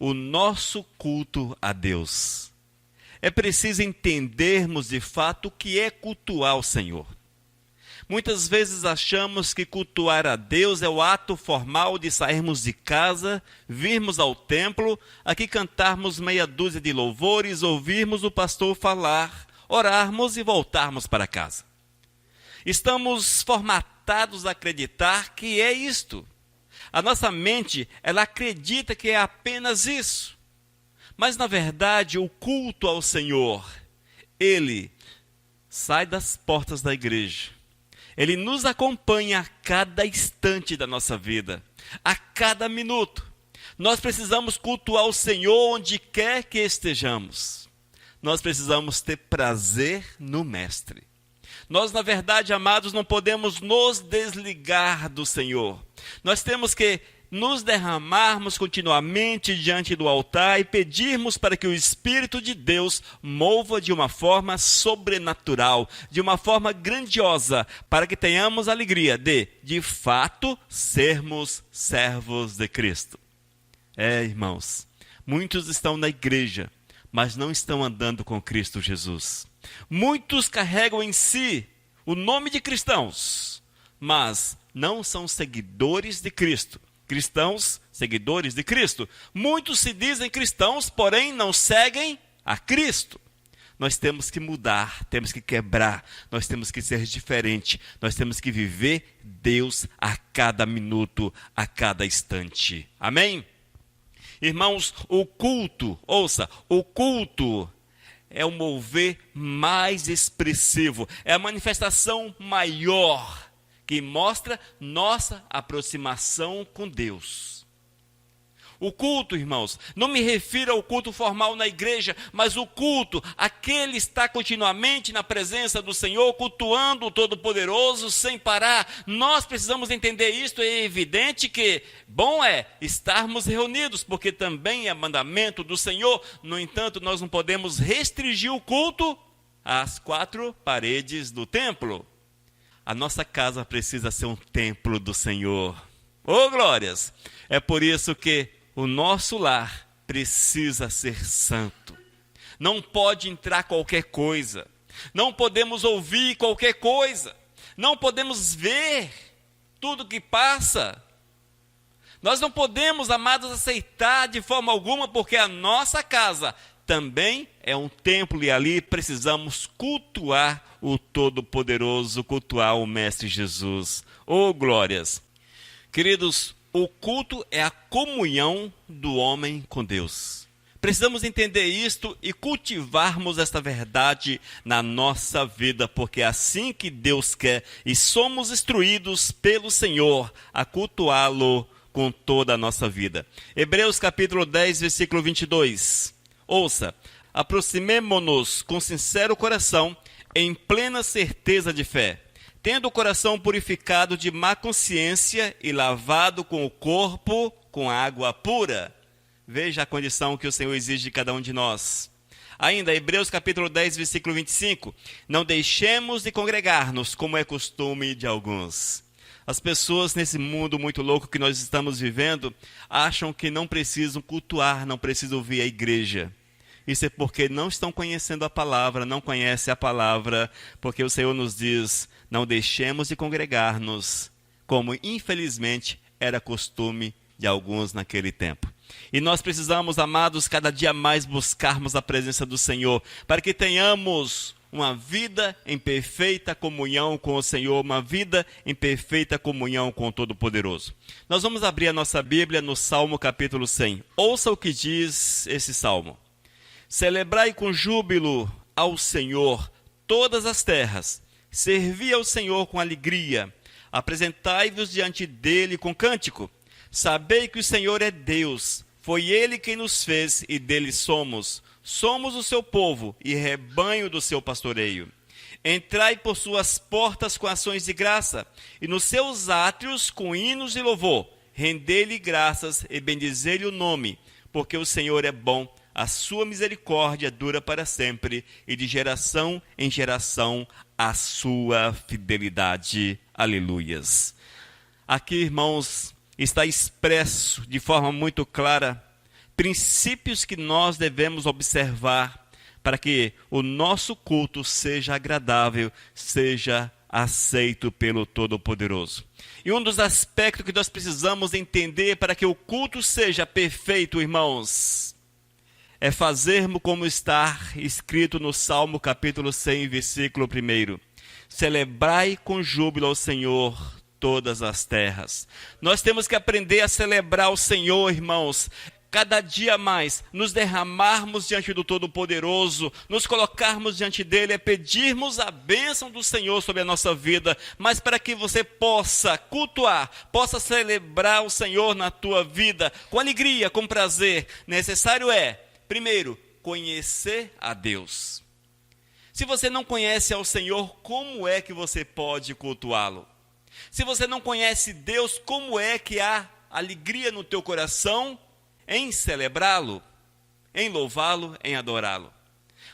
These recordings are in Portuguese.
o nosso culto a Deus. É preciso entendermos de fato o que é cultuar o Senhor. Muitas vezes achamos que cultuar a Deus é o ato formal de sairmos de casa, virmos ao templo, aqui cantarmos meia dúzia de louvores, ouvirmos o pastor falar, orarmos e voltarmos para casa. Estamos formatados a acreditar que é isto. A nossa mente, ela acredita que é apenas isso. Mas, na verdade, o culto ao Senhor, ele sai das portas da igreja. Ele nos acompanha a cada instante da nossa vida, a cada minuto. Nós precisamos cultuar o Senhor onde quer que estejamos. Nós precisamos ter prazer no Mestre. Nós, na verdade, amados, não podemos nos desligar do Senhor. Nós temos que nos derramarmos continuamente diante do altar e pedirmos para que o Espírito de Deus mova de uma forma sobrenatural, de uma forma grandiosa, para que tenhamos a alegria de fato, sermos servos de Cristo. Irmãos, muitos estão na igreja, mas não estão andando com Cristo Jesus. Muitos carregam em si o nome de cristãos, mas não são seguidores de Cristo. Cristãos, seguidores de Cristo. Muitos se dizem cristãos, porém não seguem a Cristo. Nós temos que mudar, temos que quebrar, nós temos que ser diferente, nós temos que viver Deus a cada minuto, a cada instante. Amém? Irmãos, o culto, ouça, o culto é o mover mais expressivo, é a manifestação maior que mostra nossa aproximação com Deus. O culto, irmãos, não me refiro ao culto formal na igreja, mas o culto, aquele está continuamente na presença do Senhor, cultuando o Todo-Poderoso sem parar. Nós precisamos entender isto, é evidente que bom é estarmos reunidos, porque também é mandamento do Senhor. No entanto, nós não podemos restringir o culto às quatro paredes do templo. A nossa casa precisa ser um templo do Senhor. Oh, glórias! É por isso que o nosso lar precisa ser santo. Não pode entrar qualquer coisa. Não podemos ouvir qualquer coisa. Não podemos ver tudo que passa. Nós não podemos, amados, aceitar de forma alguma, porque a nossa casa também é um templo e ali precisamos cultuar o Todo-Poderoso, cultuar o Mestre Jesus. Oh, glórias! Queridos, o culto é a comunhão do homem com Deus. Precisamos entender isto e cultivarmos esta verdade na nossa vida, porque é assim que Deus quer e somos instruídos pelo Senhor a cultuá-lo com toda a nossa vida. Hebreus capítulo 10, versículo 22. Ouça, aproximemo-nos com sincero coração, em plena certeza de fé, tendo o coração purificado de má consciência e lavado com o corpo com água pura. Veja a condição que o Senhor exige de cada um de nós. Ainda, Hebreus capítulo 10, versículo 25. Não deixemos de congregar-nos, como é costume de alguns. As pessoas nesse mundo muito louco que nós estamos vivendo, acham que não precisam cultuar, não precisam ouvir a igreja. Isso é porque não estão conhecendo a palavra, não conhecem a palavra, porque o Senhor nos diz, não deixemos de congregar-nos, como infelizmente era costume de alguns naquele tempo. E nós precisamos, amados, cada dia mais buscarmos a presença do Senhor, para que tenhamos uma vida em perfeita comunhão com o Senhor, uma vida em perfeita comunhão com o Todo-Poderoso. Nós vamos abrir a nossa Bíblia no Salmo capítulo 100. Ouça o que diz esse Salmo. Celebrai com júbilo ao Senhor todas as terras, servi ao Senhor com alegria, apresentai-vos diante dele com cântico. Sabei que o Senhor é Deus, foi ele quem nos fez e dele somos. Somos o seu povo e rebanho do seu pastoreio. Entrai por suas portas com ações de graça, e nos seus átrios com hinos de louvor. Rendei-lhe graças e bendizei-lhe o nome, porque o Senhor é bom, a sua misericórdia dura para sempre, e de geração em geração a sua fidelidade. Aleluias. Aqui, irmãos, está expresso de forma muito clara, princípios que nós devemos observar para que o nosso culto seja agradável, seja aceito pelo Todo-Poderoso. E um dos aspectos que nós precisamos entender para que o culto seja perfeito, irmãos, é fazermos como está escrito no Salmo capítulo 100, versículo 1. Celebrai com júbilo ao Senhor todas as terras. Nós temos que aprender a celebrar o Senhor, irmãos. Cada dia mais, nos derramarmos diante do Todo-Poderoso, nos colocarmos diante dele, é pedirmos a bênção do Senhor sobre a nossa vida, mas para que você possa cultuar, possa celebrar o Senhor na tua vida, com alegria, com prazer, necessário é, primeiro, conhecer a Deus. Se você não conhece ao Senhor, como é que você pode cultuá-lo? Se você não conhece Deus, como é que há alegria no teu coração em celebrá-lo, em louvá-lo, em adorá-lo?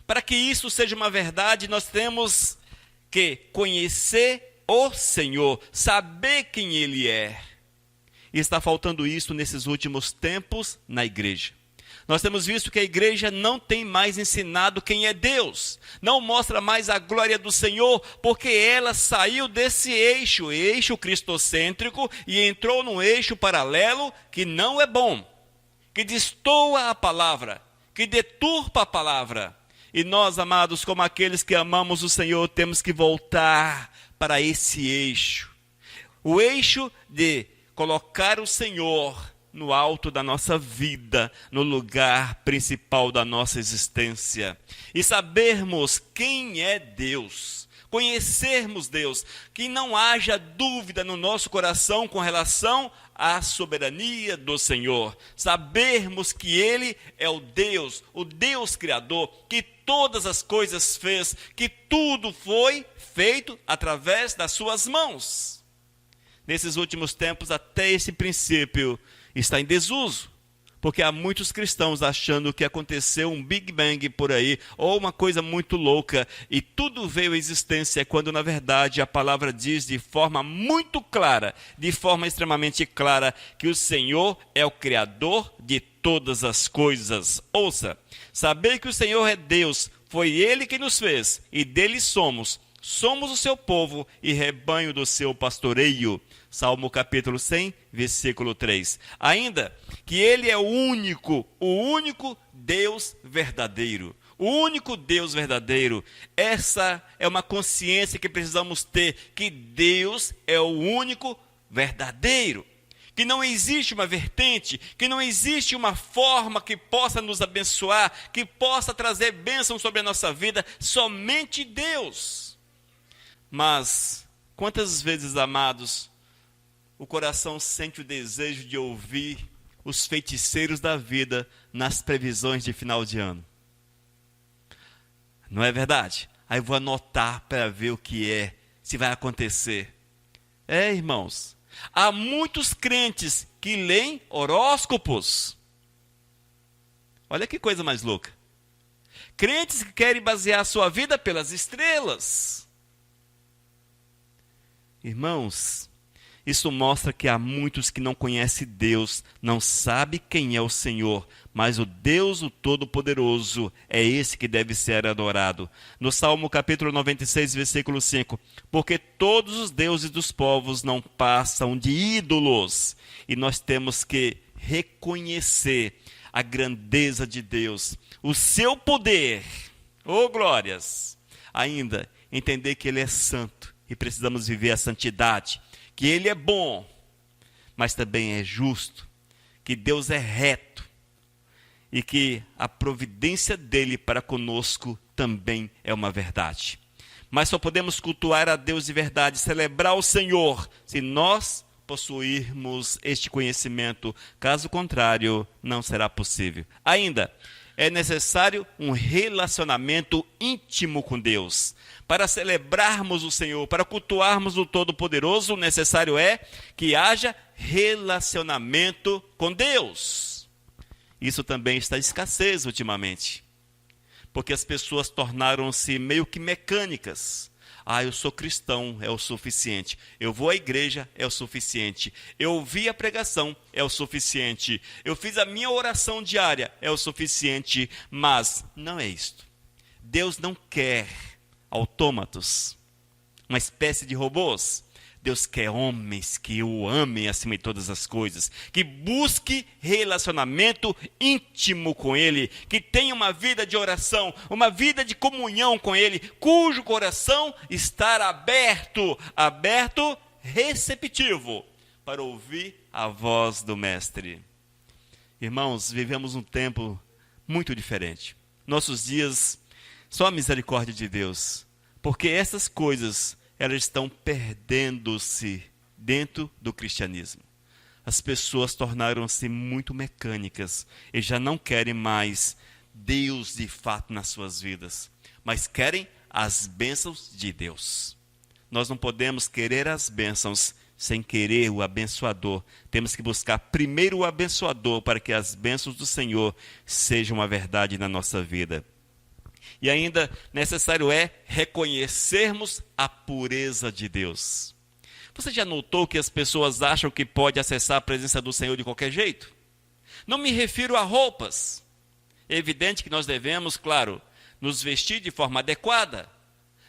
Para que isso seja uma verdade, nós temos que conhecer o Senhor, saber quem Ele é. E está faltando isso nesses últimos tempos na igreja. Nós temos visto que a igreja não tem mais ensinado quem é Deus, não mostra mais a glória do Senhor, porque ela saiu desse eixo cristocêntrico, e entrou num eixo paralelo que não é bom, que destoa a palavra, que deturpa a palavra. E nós, amados, como aqueles que amamos o Senhor, temos que voltar para esse eixo. O eixo de colocar o Senhor no alto da nossa vida, no lugar principal da nossa existência. E sabermos quem é Deus, conhecermos Deus, que não haja dúvida no nosso coração com relação à soberania do Senhor. Sabermos que Ele é o Deus Criador, que todas as coisas fez, que tudo foi feito através das suas mãos. Nesses últimos tempos, até esse princípio está em desuso, porque há muitos cristãos achando que aconteceu um Big Bang por aí, ou uma coisa muito louca, e tudo veio à existência, quando na verdade a palavra diz de forma muito clara, de forma extremamente clara, que o Senhor é o Criador de todas as coisas. Ouça, saber que o Senhor é Deus, foi Ele que nos fez, e dele somos o seu povo e rebanho do seu pastoreio. Salmo capítulo 100, versículo 3. Ainda que Ele é o único Deus verdadeiro. O único Deus verdadeiro. Essa é uma consciência que precisamos ter, que Deus é o único verdadeiro. Que não existe uma vertente, que não existe uma forma que possa nos abençoar, que possa trazer bênção sobre a nossa vida, somente Deus. Mas, quantas vezes, amados, o coração sente o desejo de ouvir os feiticeiros da vida nas previsões de final de ano? Não é verdade? Aí vou anotar para ver o que é, se vai acontecer. Irmãos, há muitos crentes que leem horóscopos. Olha que coisa mais louca. Crentes que querem basear a sua vida pelas estrelas. Irmãos, isso mostra que há muitos que não conhecem Deus, não sabem quem é o Senhor, mas o Deus, o Todo-Poderoso, é esse que deve ser adorado. No Salmo capítulo 96, versículo 5, porque todos os deuses dos povos não passam de ídolos, e nós temos que reconhecer a grandeza de Deus, o seu poder, glórias, ainda entender que Ele é santo, e precisamos viver a santidade, que Ele é bom, mas também é justo, que Deus é reto, e que a providência dEle para conosco também é uma verdade. Mas só podemos cultuar a Deus de verdade, celebrar o Senhor, se nós possuirmos este conhecimento. Caso contrário, não será possível. Ainda, é necessário um relacionamento íntimo com Deus. Para celebrarmos o Senhor, para cultuarmos o Todo-Poderoso, o necessário é que haja relacionamento com Deus. Isso também está em escassez ultimamente, porque as pessoas tornaram-se meio que mecânicas. Ah, eu sou cristão, é o suficiente. Eu vou à igreja, é o suficiente. Eu ouvi a pregação, é o suficiente. Eu fiz a minha oração diária, é o suficiente. Mas não é isto. Deus não quer autômatos, uma espécie de robôs. Deus quer homens que o amem acima de todas as coisas, que busque relacionamento íntimo com Ele, que tenha uma vida de oração, uma vida de comunhão com Ele, cujo coração está aberto, receptivo, para ouvir a voz do Mestre. Irmãos, vivemos um tempo muito diferente. Nossos dias, só a misericórdia de Deus, porque essas coisas elas estão perdendo-se dentro do cristianismo. As pessoas tornaram-se muito mecânicas e já não querem mais Deus de fato nas suas vidas, mas querem as bênçãos de Deus. Nós não podemos querer as bênçãos sem querer o abençoador. Temos que buscar primeiro o abençoador para que as bênçãos do Senhor sejam uma verdade na nossa vida. E ainda necessário é reconhecermos a pureza de Deus. Você já notou que as pessoas acham que pode acessar a presença do Senhor de qualquer jeito? Não me refiro a roupas. É evidente que nós devemos, claro, nos vestir de forma adequada.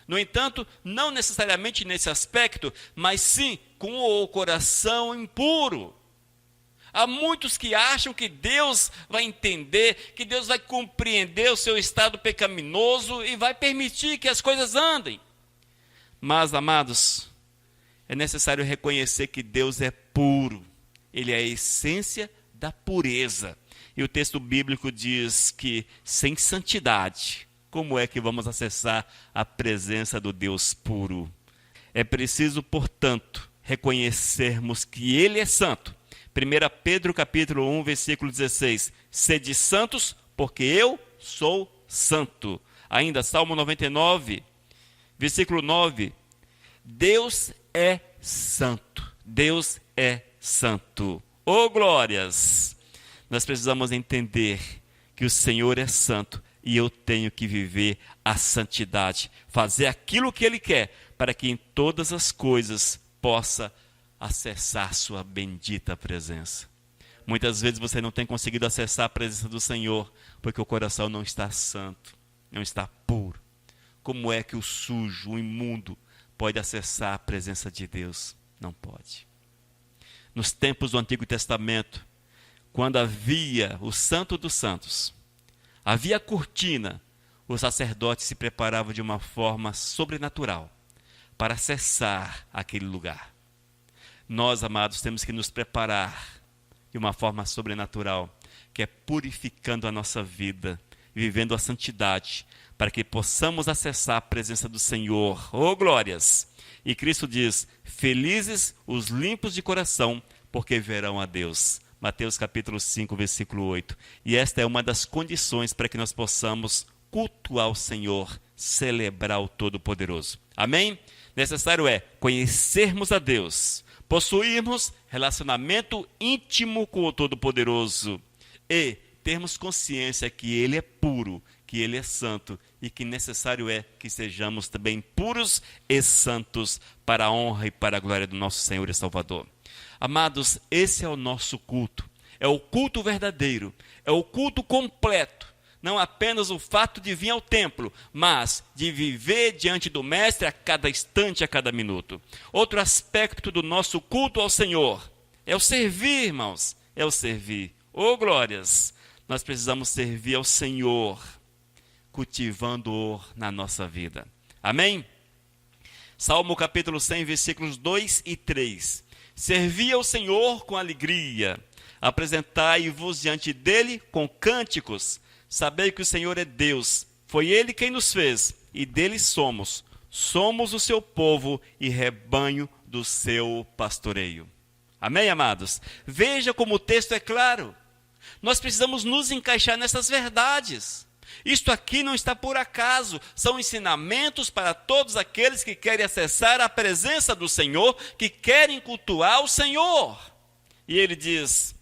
No entanto, não necessariamente nesse aspecto, mas sim com o coração impuro. Há muitos que acham que Deus vai entender, que Deus vai compreender o seu estado pecaminoso e vai permitir que as coisas andem. Mas, amados, é necessário reconhecer que Deus é puro. Ele é a essência da pureza. E o texto bíblico diz que sem santidade, como é que vamos acessar a presença do Deus puro? É preciso, portanto, reconhecermos que Ele é santo. 1 Pedro capítulo 1, versículo 16. Sede santos, porque eu sou santo. Ainda, Salmo 99, versículo 9. Deus é santo. Deus é santo. Oh, glórias! Nós precisamos entender que o Senhor é santo e eu tenho que viver a santidade. Fazer aquilo que Ele quer, para que em todas as coisas possa acessar sua bendita presença. Muitas vezes você não tem conseguido acessar a presença do Senhor, porque o coração não está santo, não está puro. Como é que o sujo, o imundo, pode acessar a presença de Deus? Não pode. Nos tempos do Antigo Testamento, quando havia o Santo dos Santos, havia a cortina, o sacerdote se preparava de uma forma sobrenatural para acessar aquele lugar. Nós, amados, temos que nos preparar de uma forma sobrenatural, que é purificando a nossa vida, vivendo a santidade, para que possamos acessar a presença do Senhor. Oh, glórias! E Cristo diz, felizes os limpos de coração, porque verão a Deus. Mateus capítulo 5, versículo 8. E esta é uma das condições para que nós possamos cultuar o Senhor, celebrar o Todo-Poderoso. Amém? Necessário é conhecermos a Deus, possuirmos relacionamento íntimo com o Todo-Poderoso e termos consciência que Ele é puro, que Ele é santo e que necessário é que sejamos também puros e santos para a honra e para a glória do nosso Senhor e Salvador. Amados, esse é o nosso culto. É o culto verdadeiro, é o culto completo. Não apenas o fato de vir ao templo, mas de viver diante do Mestre a cada instante, a cada minuto. Outro aspecto do nosso culto ao Senhor é o servir, irmãos. É o servir. Oh, glórias! Nós precisamos servir ao Senhor, cultivando-o na nossa vida. Amém? Salmo capítulo 100, versículos 2 e 3. Servi ao Senhor com alegria, apresentai-vos diante dele com cânticos. Sabei que o Senhor é Deus, foi Ele quem nos fez, e dele somos. Somos o seu povo e rebanho do seu pastoreio. Amém, amados? Veja como o texto é claro. Nós precisamos nos encaixar nessas verdades. Isto aqui não está por acaso, são ensinamentos para todos aqueles que querem acessar a presença do Senhor, que querem cultuar o Senhor. E ele diz,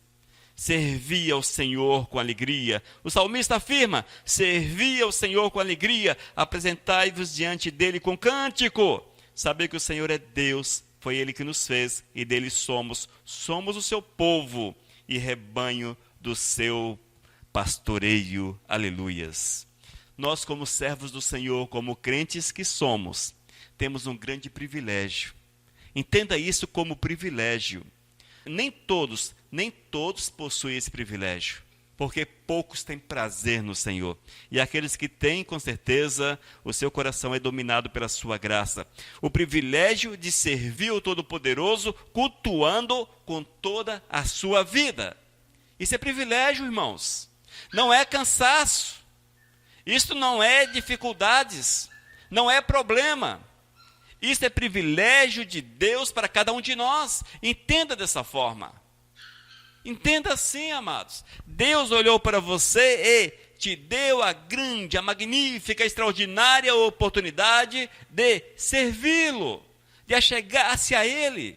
Servia ao Senhor com alegria. O salmista afirma: servia ao Senhor com alegria, apresentai-vos diante dele com cântico. Saber que o Senhor é Deus, foi Ele que nos fez e dele somos. Somos o seu povo e rebanho do seu pastoreio. Aleluias. Nós, como servos do Senhor, como crentes que somos, temos um grande privilégio. Entenda isso como privilégio. Nem todos possuem esse privilégio, porque poucos têm prazer no Senhor. E aqueles que têm, com certeza, o seu coração é dominado pela sua graça. O privilégio de servir o Todo-Poderoso, cultuando com toda a sua vida. Isso é privilégio, irmãos. Não é cansaço. Isso não é dificuldades. Não é problema. Isso é privilégio de Deus para cada um de nós. Entenda dessa forma. Entenda assim, amados. Deus olhou para você e te deu a grande, a magnífica, a extraordinária oportunidade de servi-lo, de achegar-se a Ele.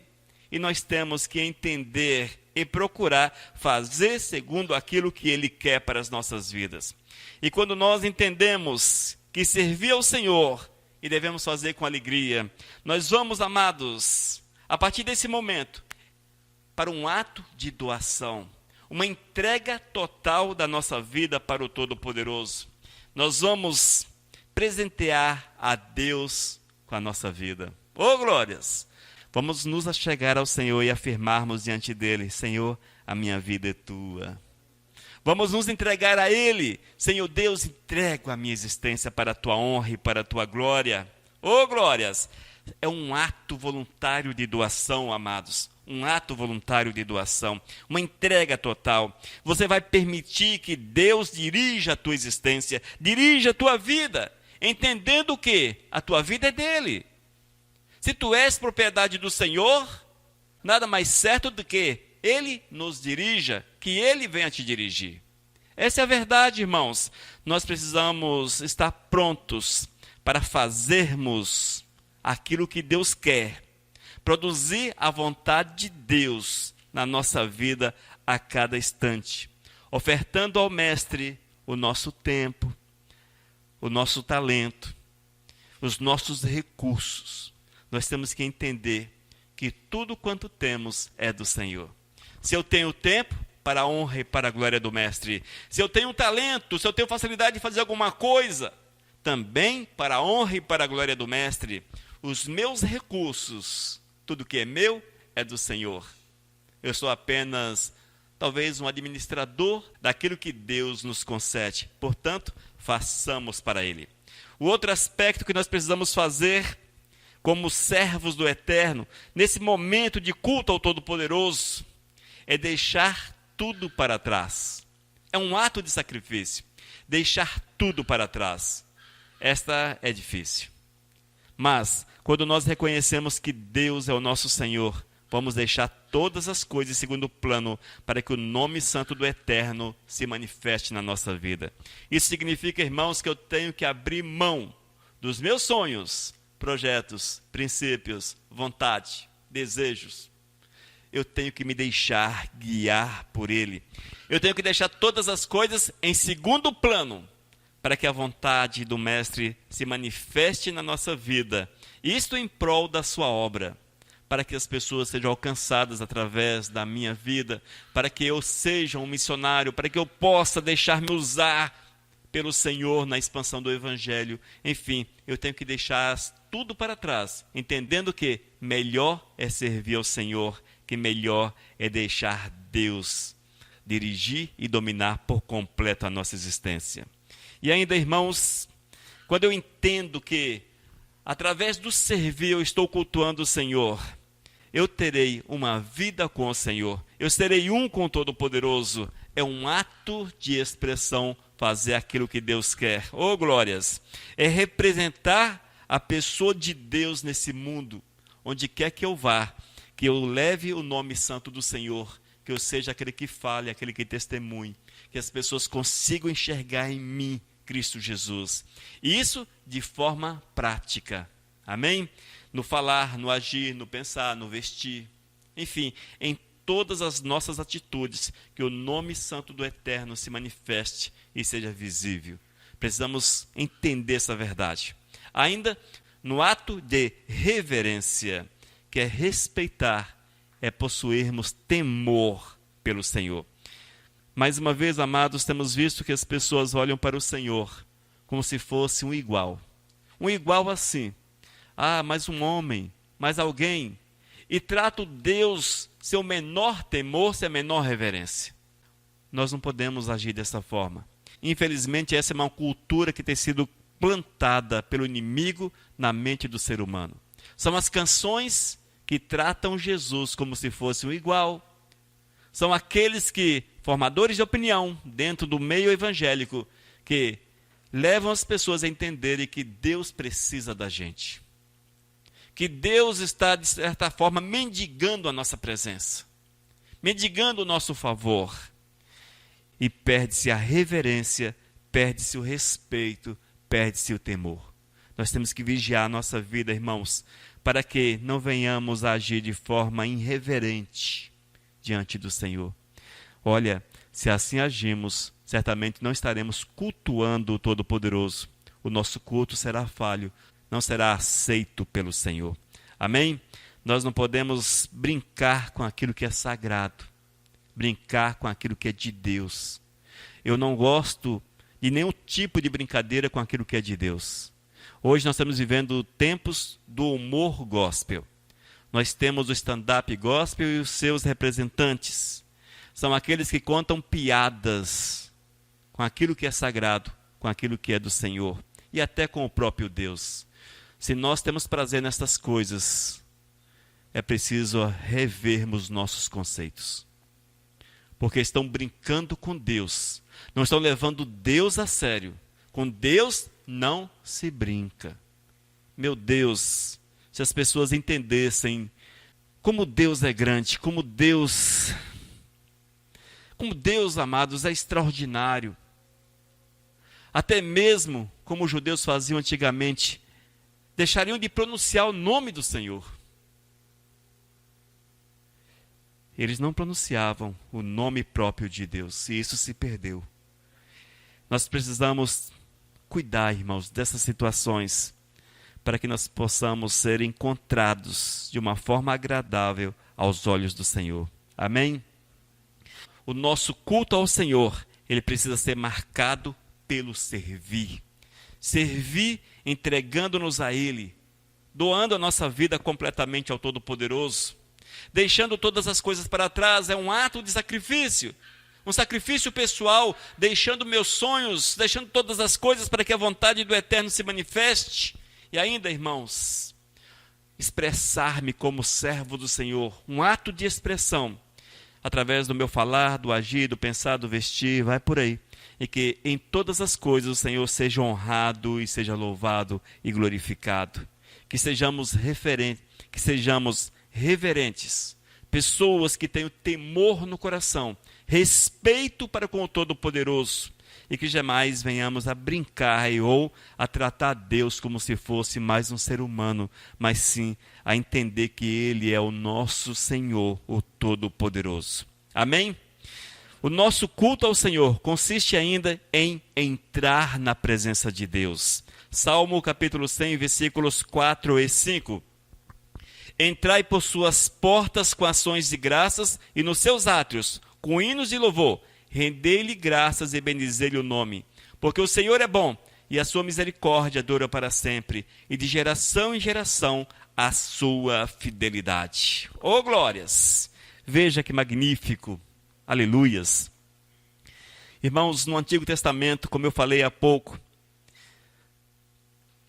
E nós temos que entender e procurar fazer segundo aquilo que Ele quer para as nossas vidas. E quando nós entendemos que servir ao Senhor e devemos fazer com alegria, nós vamos, amados, a partir desse momento, para um ato de doação, uma entrega total da nossa vida para o Todo-Poderoso. Nós vamos presentear a Deus com a nossa vida. Oh, glórias! Vamos nos achegar ao Senhor e afirmarmos diante dele: Senhor, a minha vida é tua. Vamos nos entregar a Ele. Senhor Deus, entrego a minha existência para a tua honra e para a tua glória. Oh, glórias! É um ato voluntário de doação, amados. Um ato voluntário de doação. Uma entrega total. Você vai permitir que Deus dirija a tua existência, dirija a tua vida, entendendo que a tua vida é dele. Se tu és propriedade do Senhor, nada mais certo do que Ele nos dirija, que Ele venha te dirigir. Essa é a verdade, irmãos. Nós precisamos estar prontos para fazermos aquilo que Deus quer, produzir a vontade de Deus na nossa vida a cada instante, ofertando ao Mestre o nosso tempo, o nosso talento, os nossos recursos. Nós temos que entender que tudo quanto temos é do Senhor. Se eu tenho tempo, para a honra e para a glória do Mestre. Se eu tenho talento, se eu tenho facilidade de fazer alguma coisa, também para a honra e para a glória do Mestre. Os meus recursos, tudo que é meu, é do Senhor. Eu sou apenas, talvez, um administrador daquilo que Deus nos concede. Portanto, façamos para Ele. O outro aspecto que nós precisamos fazer, como servos do Eterno, nesse momento de culto ao Todo-Poderoso, é deixar tudo para trás. É um ato de sacrifício. Deixar tudo para trás. Esta é difícil. Mas, quando nós reconhecemos que Deus é o nosso Senhor, vamos deixar todas as coisas em segundo plano para que o nome santo do Eterno se manifeste na nossa vida. Isso significa, irmãos, que eu tenho que abrir mão dos meus sonhos, projetos, princípios, vontade, desejos. Eu tenho que me deixar guiar por Ele. Eu tenho que deixar todas as coisas em segundo plano para que a vontade do Mestre se manifeste na nossa vida. Isto em prol da sua obra, para que as pessoas sejam alcançadas através da minha vida, para que eu seja um missionário, para que eu possa deixar-me usar pelo Senhor na expansão do Evangelho. Enfim, eu tenho que deixar tudo para trás, entendendo que melhor é servir ao Senhor, que melhor é deixar Deus dirigir e dominar por completo a nossa existência. E ainda, irmãos, quando eu entendo que através do servir eu estou cultuando o Senhor, eu terei uma vida com o Senhor, eu serei um com o Todo-Poderoso. É um ato de expressão fazer aquilo que Deus quer. Oh, glórias! É representar a pessoa de Deus nesse mundo, onde quer que eu vá, que eu leve o nome santo do Senhor, que eu seja aquele que fale, aquele que testemunhe, que as pessoas consigam enxergar em mim Cristo Jesus. E isso de forma prática. Amém? No falar, no agir, no pensar, no vestir. Enfim, em todas as nossas atitudes, que o nome santo do Eterno se manifeste e seja visível. Precisamos entender essa verdade. Ainda no ato de reverência, que é respeitar, é possuirmos temor pelo Senhor. Mais uma vez, amados, temos visto que as pessoas olham para o Senhor como se fosse um igual. Um igual assim. Ah, mais um homem, mais alguém. E trata Deus, seu menor temor, sua menor reverência. Nós não podemos agir dessa forma. Infelizmente, essa é uma cultura que tem sido plantada pelo inimigo na mente do ser humano. São as canções que tratam Jesus como se fosse um igual. São aqueles que, formadores de opinião dentro do meio evangélico, que levam as pessoas a entenderem que Deus precisa da gente. Que Deus está, de certa forma, mendigando a nossa presença. Mendigando o nosso favor. E perde-se a reverência, perde-se o respeito, perde-se o temor. Nós temos que vigiar a nossa vida, irmãos, para que não venhamos a agir de forma irreverente diante do Senhor. Olha, se assim agimos, certamente não estaremos cultuando o Todo-Poderoso. O nosso culto será falho, não será aceito pelo Senhor. Amém? Nós não podemos brincar com aquilo que é sagrado, brincar com aquilo que é de Deus. Eu não gosto de nenhum tipo de brincadeira com aquilo que é de Deus. Hoje nós estamos vivendo tempos do humor gospel. Nós temos o stand-up gospel e os seus representantes. São aqueles que contam piadas com aquilo que é sagrado, com aquilo que é do Senhor e até com o próprio Deus. Se nós temos prazer nessas coisas, é preciso revermos nossos conceitos. Porque estão brincando com Deus, não estão levando Deus a sério. Com Deus não se brinca. Meu Deus, se as pessoas entendessem como Deus é grande, como Deus, amados, é extraordinário. Até mesmo, como os judeus faziam antigamente, deixariam de pronunciar o nome do Senhor. Eles não pronunciavam o nome próprio de Deus, e isso se perdeu. Nós precisamos cuidar, irmãos, dessas situações, para que nós possamos ser encontrados de uma forma agradável aos olhos do Senhor. Amém? O nosso culto ao Senhor, ele precisa ser marcado pelo servir. Servir entregando-nos a Ele, doando a nossa vida completamente ao Todo-Poderoso, deixando todas as coisas para trás, é um ato de sacrifício. Um sacrifício pessoal, deixando meus sonhos, deixando todas as coisas para que a vontade do Eterno se manifeste. E ainda, irmãos, expressar-me como servo do Senhor, um ato de expressão, através do meu falar, do agir, do pensar, do vestir, vai por aí. E que em todas as coisas o Senhor seja honrado e seja louvado e glorificado. Que sejamos reverentes, pessoas que tenham temor no coração, respeito para com o Todo-Poderoso, e que jamais venhamos a brincar ou a tratar Deus como se fosse mais um ser humano, mas sim a entender que Ele é o nosso Senhor, o Todo-Poderoso. Amém? O nosso culto ao Senhor consiste ainda em entrar na presença de Deus. Salmo capítulo 100, versículos 4 e 5. Entrai por suas portas com ações de graças e nos seus átrios com hinos de louvor. Rendei-lhe graças e bendizei-lhe o nome. Porque o Senhor é bom e a sua misericórdia dura para sempre. E de geração em geração a sua fidelidade. Oh, glórias! Veja que magnífico! Aleluias! Irmãos, no Antigo Testamento, como eu falei há pouco,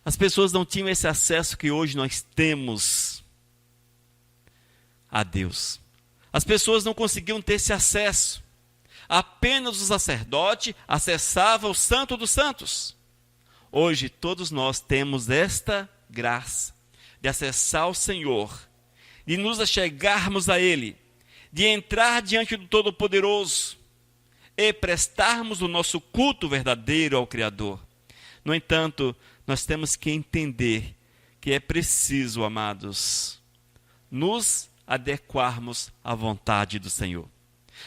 as pessoas não tinham esse acesso que hoje nós temos a Deus. As pessoas não conseguiam ter esse acesso. Apenas o sacerdote acessava o Santo dos Santos. Hoje todos nós temos esta graça de acessar o Senhor, de nos achegarmos a Ele, de entrar diante do Todo-Poderoso e prestarmos o nosso culto verdadeiro ao Criador. No entanto, nós temos que entender que é preciso, amados, nos adequarmos à vontade do Senhor.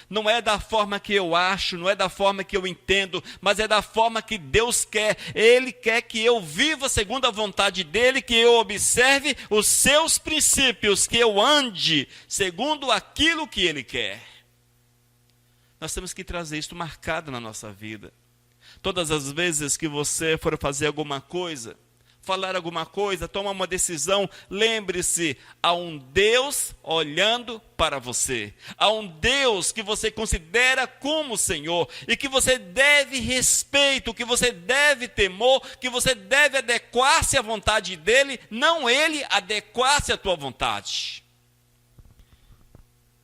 Não é da forma que eu acho, não é da forma que eu entendo, mas é da forma que Deus quer. Ele quer que eu viva segundo a vontade dEle, que eu observe os seus princípios, que eu ande segundo aquilo que Ele quer. Nós temos que trazer isso marcado na nossa vida. Todas as vezes que você for fazer alguma coisa, falar alguma coisa, tomar uma decisão, lembre-se, há um Deus olhando para você. Há um Deus que você considera como Senhor e que você deve respeito, que você deve temor, que você deve adequar-se à vontade dEle, não Ele adequar-se à tua vontade.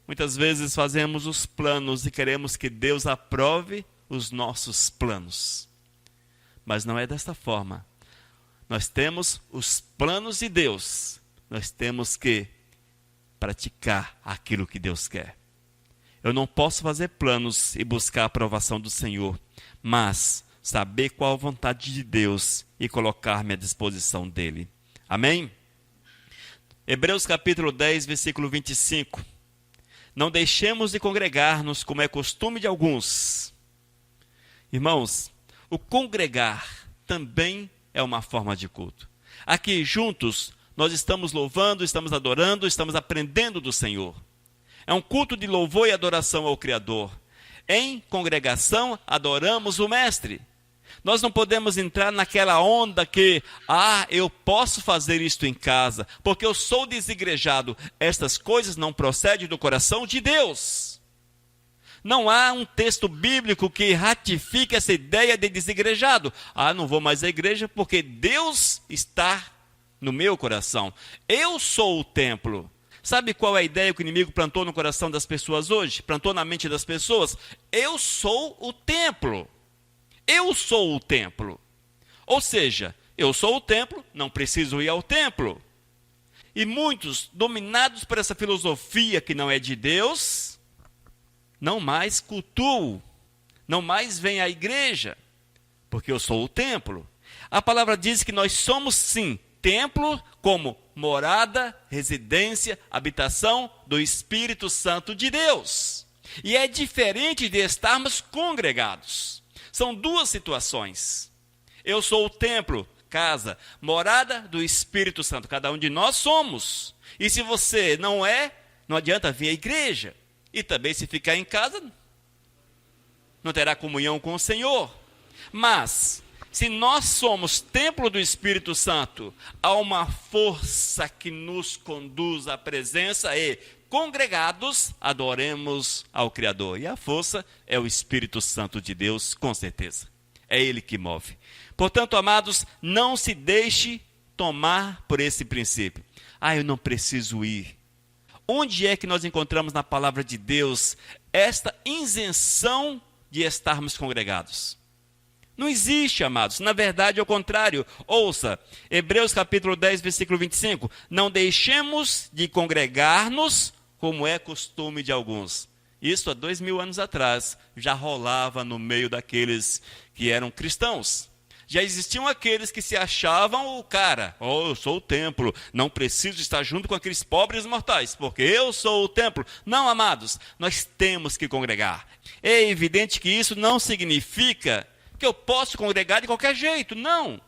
Muitas vezes fazemos os planos e queremos que Deus aprove os nossos planos. Mas não é desta forma. Nós temos os planos de Deus, nós temos que praticar aquilo que Deus quer. Eu não posso fazer planos e buscar a aprovação do Senhor, mas saber qual a vontade de Deus e colocar-me à disposição dEle. Amém? Hebreus capítulo 10, versículo 25. Não deixemos de congregar-nos, como é costume de alguns. Irmãos, o congregar também é uma forma de culto. Aqui juntos nós estamos louvando, estamos adorando, estamos aprendendo do Senhor. É um culto de louvor e adoração ao Criador. Em congregação adoramos o Mestre. Nós não podemos entrar naquela onda que, eu posso fazer isto em casa, porque eu sou desigrejado. Estas coisas não procedem do coração de Deus. Não há um texto bíblico que ratifique essa ideia de desigrejado. Não vou mais à igreja porque Deus está no meu coração. Eu sou o templo. Sabe qual é a ideia que o inimigo plantou no coração das pessoas hoje? Plantou na mente das pessoas? Eu sou o templo. Eu sou o templo. Ou seja, eu sou o templo, não preciso ir ao templo. E muitos, dominados por essa filosofia que não é de Deus, não mais cultuo, não mais vem à igreja, porque eu sou o templo. A palavra diz que nós somos sim, templo como morada, residência, habitação do Espírito Santo de Deus. E é diferente de estarmos congregados. São duas situações. Eu sou o templo, casa, morada do Espírito Santo. Cada um de nós somos. E se você não é, não adianta vir à igreja. E também se ficar em casa, não terá comunhão com o Senhor. Mas, se nós somos templo do Espírito Santo, há uma força que nos conduz à presença e, congregados, adoremos ao Criador. E a força é o Espírito Santo de Deus, com certeza. É Ele que move. Portanto, amados, não se deixe tomar por esse princípio. Eu não preciso ir. Onde é que nós encontramos na palavra de Deus esta isenção de estarmos congregados? Não existe, amados. Na verdade, é o contrário. Ouça, Hebreus capítulo 10, versículo 25. Não deixemos de congregar-nos, como é costume de alguns. Isso há 2000 anos atrás já rolava no meio daqueles que eram cristãos. Já existiam aqueles que se achavam o cara. Eu sou o templo, não preciso estar junto com aqueles pobres mortais, porque eu sou o templo. Não, amados, nós temos que congregar. É evidente que isso não significa que eu posso congregar de qualquer jeito, não.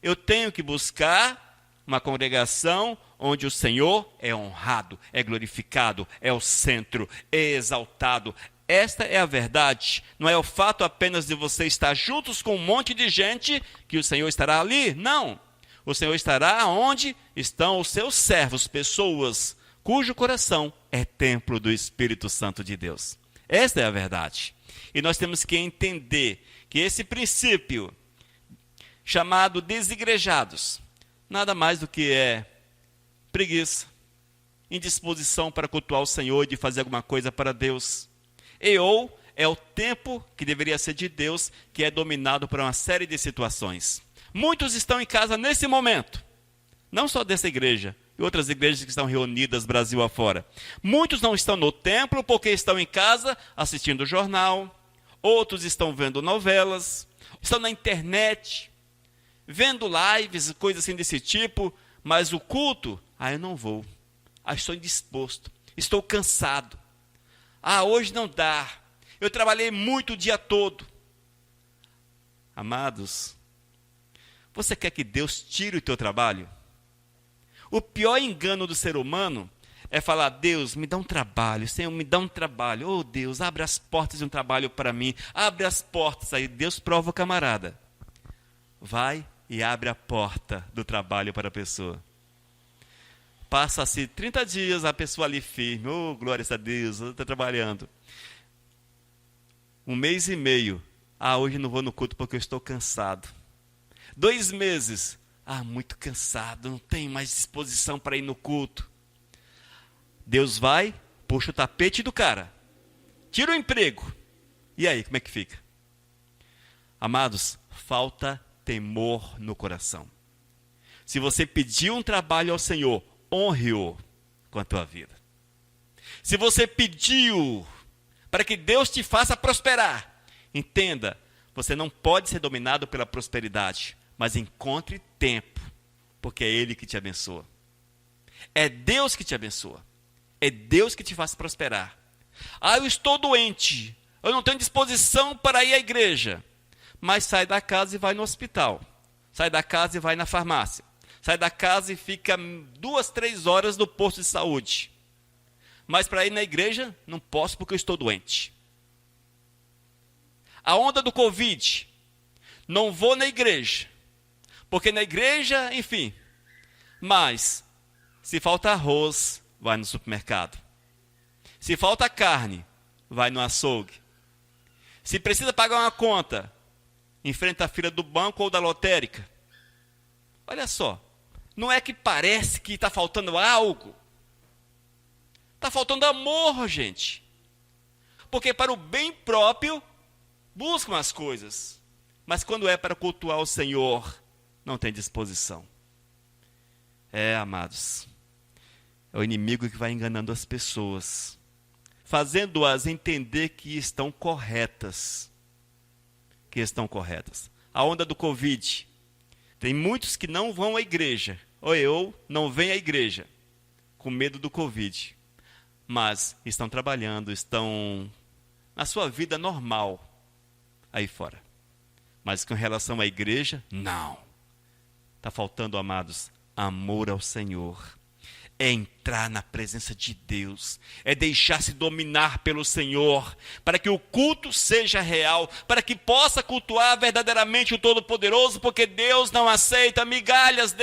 Eu tenho que buscar uma congregação onde o Senhor é honrado, é glorificado, é o centro, é exaltado. Esta é a verdade. Não é o fato apenas de você estar juntos com um monte de gente que o Senhor estará ali. Não. O Senhor estará onde estão os seus servos, pessoas cujo coração é templo do Espírito Santo de Deus. Esta é a verdade. E nós temos que entender que esse princípio, chamado desigrejados, nada mais do que é preguiça, indisposição para cultuar o Senhor e de fazer alguma coisa para Deus. Ou é o tempo que deveria ser de Deus, que é dominado por uma série de situações. Muitos estão em casa nesse momento, não só dessa igreja, e outras igrejas que estão reunidas Brasil afora. Muitos não estão no templo porque estão em casa assistindo jornal, outros estão vendo novelas, estão na internet, vendo lives, coisas assim desse tipo, mas o culto, eu não vou, estou indisposto. Estou cansado. Ah, hoje não dá. Eu trabalhei muito o dia todo. Amados, você quer que Deus tire o teu trabalho? O pior engano do ser humano é falar: Deus, me dá um trabalho, Senhor, me dá um trabalho. Oh Deus, abre as portas de um trabalho para mim. Abre as portas. Aí Deus prova o camarada. Vai e abre a porta do trabalho para a pessoa. Passa-se 30 dias, a pessoa ali firme. Oh, glória a Deus, está trabalhando. 1 mês e meio. Ah, hoje não vou no culto porque eu estou cansado. 2 meses. Ah, muito cansado, não tenho mais disposição para ir no culto. Deus vai, puxa o tapete do cara. Tira o emprego. E aí, como é que fica? Amados, falta temor no coração. Se você pediu um trabalho ao Senhor, honre-o com a tua vida. Se você pediu para que Deus te faça prosperar, entenda, você não pode ser dominado pela prosperidade, mas encontre tempo, porque é Ele que te abençoa. É Deus que te abençoa. É Deus que te faz prosperar. Ah, eu estou doente, eu não tenho disposição para ir à igreja. Mas sai da casa e vai no hospital. Sai da casa e vai na farmácia. Sai da casa e fica 2, 3 horas no posto de saúde. Mas para ir na igreja, não posso porque eu estou doente. A onda do Covid, não vou na igreja. Porque na igreja, enfim. Mas, se falta arroz, vai no supermercado. Se falta carne, vai no açougue. Se precisa pagar uma conta, enfrenta a fila do banco ou da lotérica. Olha só, não é que parece que está faltando algo. Está faltando amor, gente. Porque para o bem próprio, buscam as coisas. Mas quando é para cultuar o Senhor, não tem disposição. Amados, é o inimigo que vai enganando as pessoas, fazendo-as entender que estão corretas. A onda do Covid, tem muitos que não vão à igreja, ou eu não venho à igreja, com medo do Covid, mas estão trabalhando, estão na sua vida normal, aí fora. Mas com relação à igreja, não. Está faltando, amados, amor ao Senhor. É entrar na presença de Deus, é deixar-se dominar pelo Senhor, para que o culto seja real, para que possa cultuar verdadeiramente o Todo-Poderoso, porque Deus não aceita migalhas,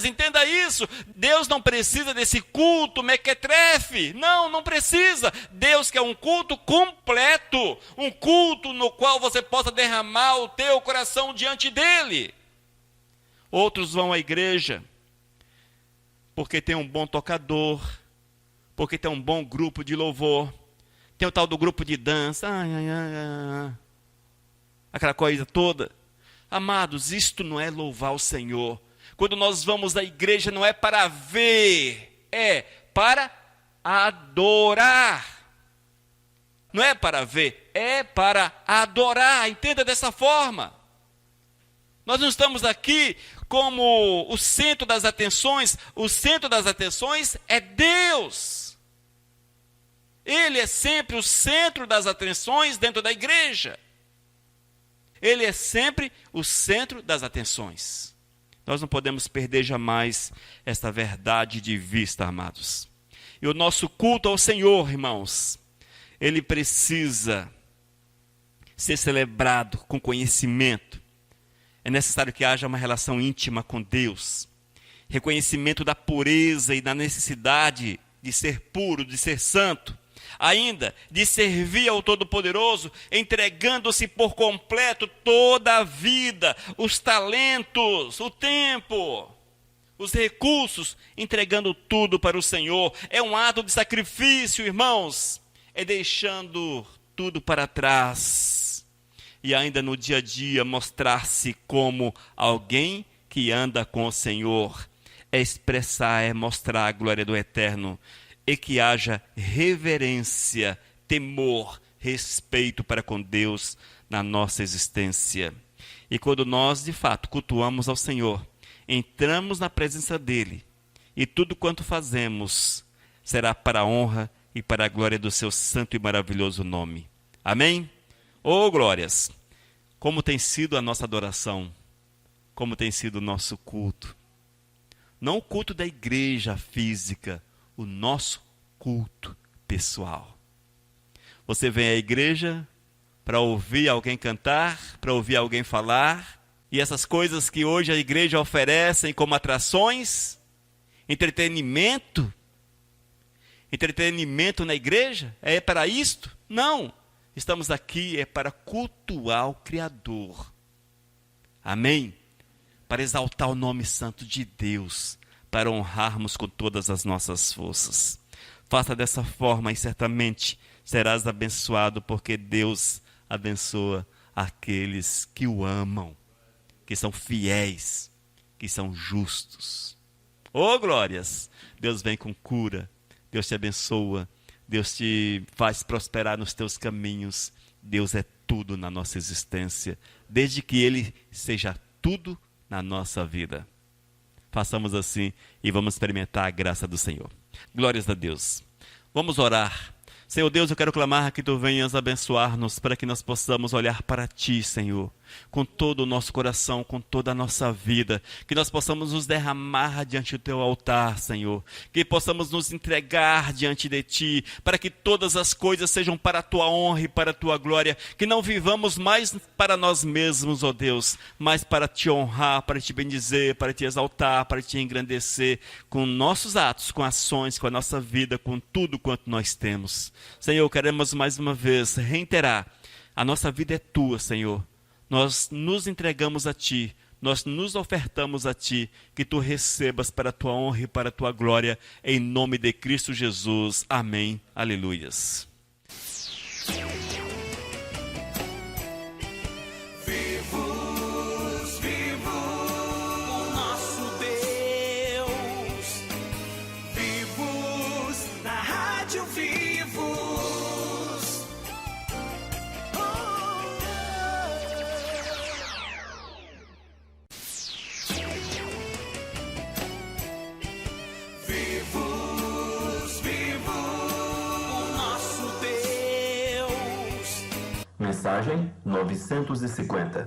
entenda isso. Deus não precisa desse culto mequetrefe, não precisa. Deus quer um culto completo, um culto no qual você possa derramar o teu coração diante dEle. Outros vão à igreja porque tem um bom tocador, porque tem um bom grupo de louvor, tem o tal do grupo de dança, aquela coisa toda. Amados, isto não é louvar o Senhor. Quando nós vamos à igreja não é para ver, é para adorar. Não é para ver, é para adorar. Entenda dessa forma. Nós não estamos aqui como o centro das atenções. O centro das atenções é Deus. Ele é sempre o centro das atenções dentro da igreja. Ele é sempre o centro das atenções. Nós não podemos perder jamais esta verdade de vista, amados. E o nosso culto ao Senhor, irmãos, ele precisa ser celebrado com conhecimento. É necessário que haja uma relação íntima com Deus. Reconhecimento da pureza e da necessidade de ser puro, de ser santo. Ainda, de servir ao Todo-Poderoso, entregando-se por completo toda a vida, os talentos, o tempo, os recursos, entregando tudo para o Senhor. É um ato de sacrifício, irmãos. É deixando tudo para trás. E ainda no dia a dia mostrar-se como alguém que anda com o Senhor. É expressar, é mostrar a glória do Eterno. E que haja reverência, temor, respeito para com Deus na nossa existência. E quando nós, de fato, cultuamos ao Senhor, entramos na presença dEle, e tudo quanto fazemos, será para a honra e para a glória do seu santo e maravilhoso nome. Amém? Oh, glórias! Como tem sido a nossa adoração, como tem sido o nosso culto. Não o culto da igreja física, o nosso culto pessoal. Você vem à igreja para ouvir alguém cantar, para ouvir alguém falar, e essas coisas que hoje a igreja oferece como atrações, entretenimento na igreja, é para isto? Não, estamos aqui para cultuar o Criador. Amém? Para exaltar o nome santo de Deus, para honrarmos com todas as nossas forças. Faça dessa forma e certamente serás abençoado, porque Deus abençoa aqueles que o amam, que são fiéis, que são justos. Oh, glórias! Deus vem com cura, Deus te abençoa, Deus te faz prosperar nos teus caminhos. Deus é tudo na nossa existência, desde que Ele seja tudo na nossa vida. Façamos assim e vamos experimentar a graça do Senhor. Glórias a Deus. Vamos orar. Senhor Deus, eu quero clamar que Tu venhas abençoar-nos para que nós possamos olhar para Ti, Senhor, com todo o nosso coração, com toda a nossa vida, que nós possamos nos derramar diante do Teu altar, Senhor, que possamos nos entregar diante de Ti, para que todas as coisas sejam para a Tua honra e para a Tua glória, que não vivamos mais para nós mesmos, ó Deus, mas para Te honrar, para Te bendizer, para Te exaltar, para Te engrandecer, com nossos atos, com ações, com a nossa vida, com tudo quanto nós temos. Senhor, queremos mais uma vez reiterar, a nossa vida é Tua, Senhor. Nós nos entregamos a Ti, nós nos ofertamos a Ti, que Tu recebas para a Tua honra e para a Tua glória, em nome de Cristo Jesus. Amém. Aleluias. Mensagem 950.